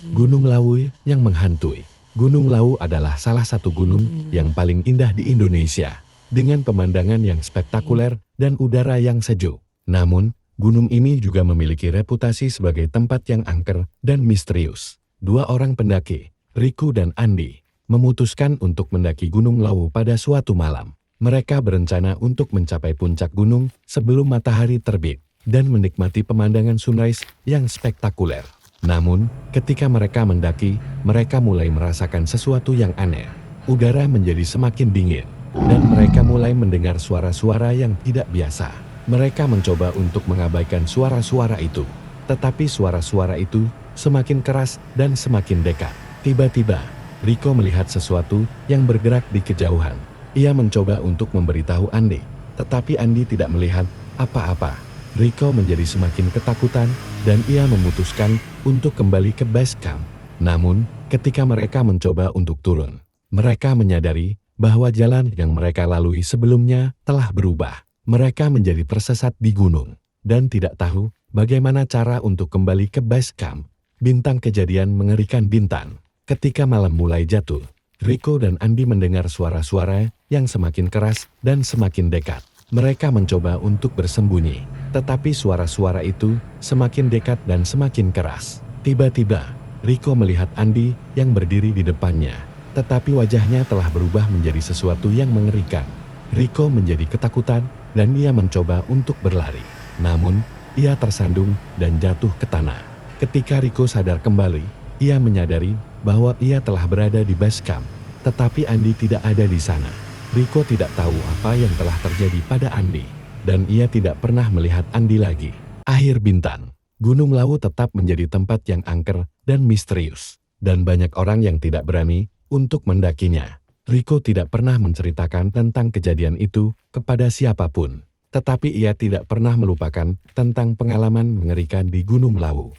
Gunung Lawu yang menghantui. Gunung Lawu adalah salah satu gunung yang paling indah di Indonesia, dengan pemandangan yang spektakuler dan udara yang sejuk. Namun, gunung ini juga memiliki reputasi sebagai tempat yang angker dan misterius. Dua orang pendaki, Riku dan Andi, memutuskan untuk mendaki Gunung Lawu pada suatu malam. Mereka berencana untuk mencapai puncak gunung sebelum matahari terbit dan menikmati pemandangan sunrise yang spektakuler. Namun, ketika mereka mendaki, mereka mulai merasakan sesuatu yang aneh. Udara menjadi semakin dingin, dan mereka mulai mendengar suara-suara yang tidak biasa. Mereka mencoba untuk mengabaikan suara-suara itu, tetapi suara-suara itu semakin keras dan semakin dekat. Tiba-tiba, Riko melihat sesuatu yang bergerak di kejauhan. Ia mencoba untuk memberitahu Andi, tetapi Andi tidak melihat apa-apa. Riko menjadi semakin ketakutan dan ia memutuskan untuk kembali ke base camp. Namun, ketika mereka mencoba untuk turun, mereka menyadari bahwa jalan yang mereka lalui sebelumnya telah berubah. Mereka menjadi tersesat di gunung dan tidak tahu bagaimana cara untuk kembali ke base camp. Bintang kejadian mengerikan Bintan. Ketika malam mulai jatuh, Riko dan Andi mendengar suara-suara yang semakin keras dan semakin dekat. Mereka mencoba untuk bersembunyi, tetapi suara-suara itu semakin dekat dan semakin keras. Tiba-tiba, Riko melihat Andi yang berdiri di depannya, tetapi wajahnya telah berubah menjadi sesuatu yang mengerikan. Riko menjadi ketakutan dan ia mencoba untuk berlari. Namun, ia tersandung dan jatuh ke tanah. Ketika Riko sadar kembali, ia menyadari bahwa ia telah berada di base camp, tetapi Andi tidak ada di sana. Riko tidak tahu apa yang telah terjadi pada Andi, dan ia tidak pernah melihat Andi lagi. Akhir Bintan, Gunung Lawu tetap menjadi tempat yang angker dan misterius, dan banyak orang yang tidak berani untuk mendakinya. Riko tidak pernah menceritakan tentang kejadian itu kepada siapapun, tetapi ia tidak pernah melupakan tentang pengalaman mengerikan di Gunung Lawu.